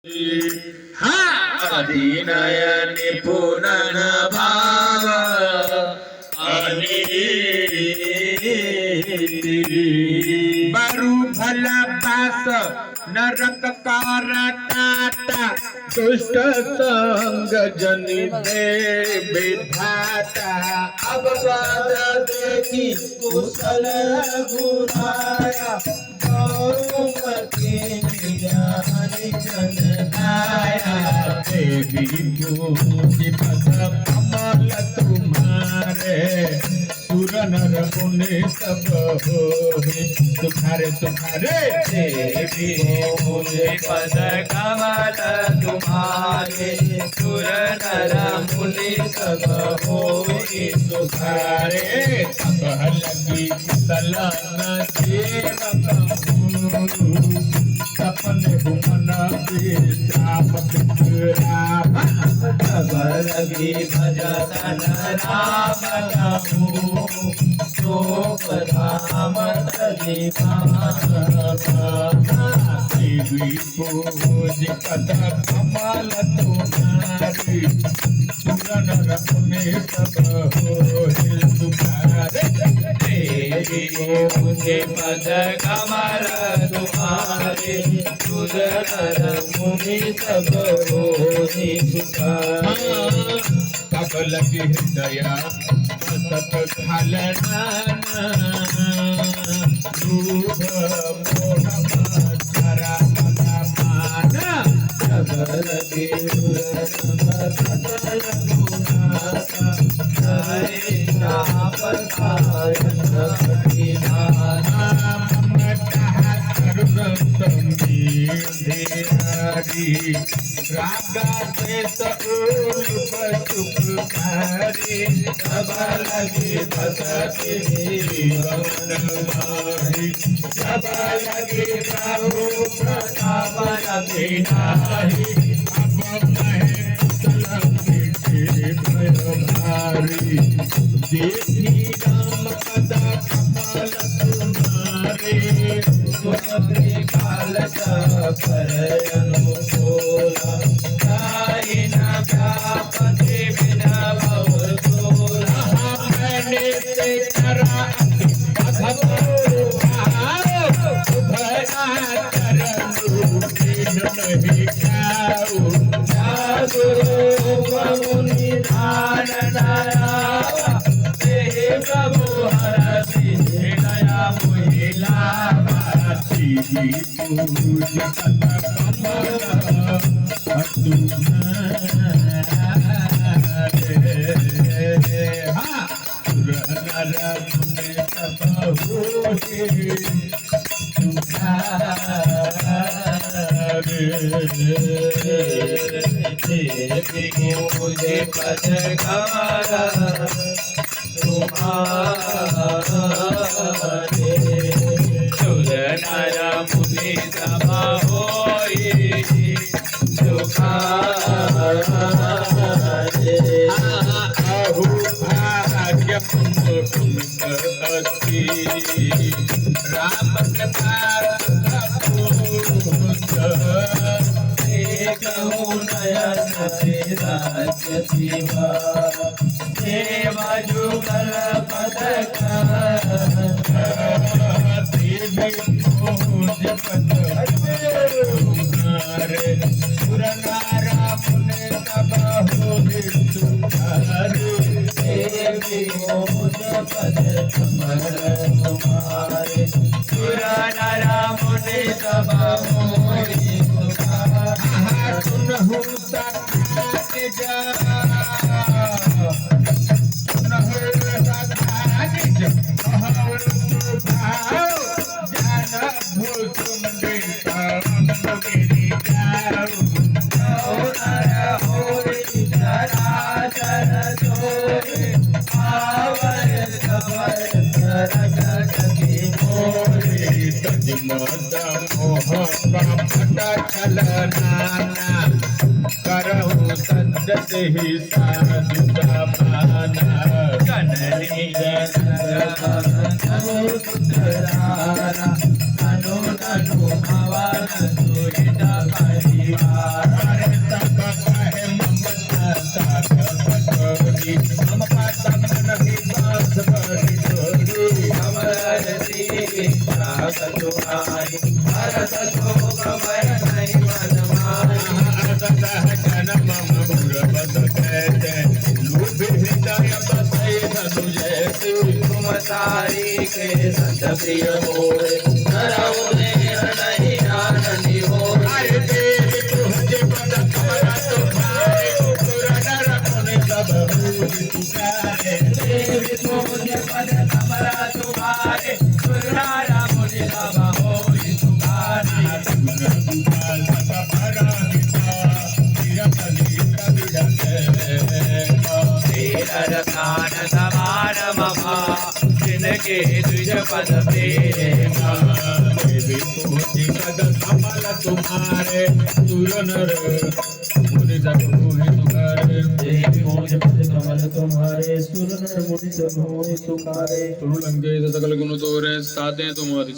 हा अधिनयनी पुनन भाव बरु भला पास नरक कारटाटा दुष्ट संग जनि दे विधाता अब बाद देखी कुशल गुराया देवी पूजी पद कमल तुम्हारे सुर नर मुनि सब होए तुम्हारे तुम्हारे देवी पूजी पद कमल तुम्हारे सुर नर मुनि सब होए तुम्हारे तब लगी तलन सेवक सपने हुमन विश्राम विश्राम तब लगी भजन राम नमो शोक धाम देवी पूज पद कमल तुम्हारी सुर नर मुनि सब होए तुम्हारे देवी पूजे पद कमल तुम्हारे सुर नर मुनि सब होए तुम्हारे तब लगी हृदया सत घालना रूप मोह मत्सरा मान तब लगी रागा देश सुखकारी तब लगी बसती जीवन माही तब लगी प्रभु प्रताप अभिनाही अब मैं भारी देखी राम पदा कमल तुम्हारे सुनते काल पर अनुकूला ताई न व्यापति बिना भव तोला मैंने करा नहीं खाऊ मुनि धान दया प्रभु हरति दया महिला देवी पूज पद कमल तुम्हारे सुर नर मुनि सब होए देवी मुझे पद कमल तुम्हारे सुर नर मुनि सब होए तुम्हारे अहो भाग्य अस्ति राम कहूँ नयन राज्य शिवा देवा जुगल पद देवी पूज पद तुम्हारे सुर नारा मुनि सब होए तुम्हारे देवी पूज पद कमल तुम्हारे सुर नर मुनि सब होए सुनहु सखात जा सुनहु सखात जा जान भूसुंडी कामगिरी जाऊ नर होई चराचर जोरे आवय खबर सरग जगी मोरे तजमद मोह कपट छल नाना करहु सज्जत ही साधु समाना कनरी जन पुत्रारा अनु तनु भवन सुहित परिवार भरत तुम्हारी भरत शोक भय नहीं मन मारी असतः जन्म मधुर बस कहते लूभ हृदय बसै धनु जैसे तुम तारी के संत प्रिय मोरे नरऊ देह नहीं आनंदी हो अरे देव तुझे पद कमरा तुम्हारे सुर नर मुनि सब भूरि पुकारे देव तुझे पद कमरा तुम्हारे सुरारा मुनि सब होई तुम्हारी तेरर कान समान ममा जिनके द्विज पद प्रेम कमल तुम्हारे सुर नर मुनि सब भूरि पुकारे देवी पूज पद कमल तुम्हारे सुर नर मुनि सब होई तुम्हारे तुरु लंके सकल गुण तोरे साधे तुम्हारी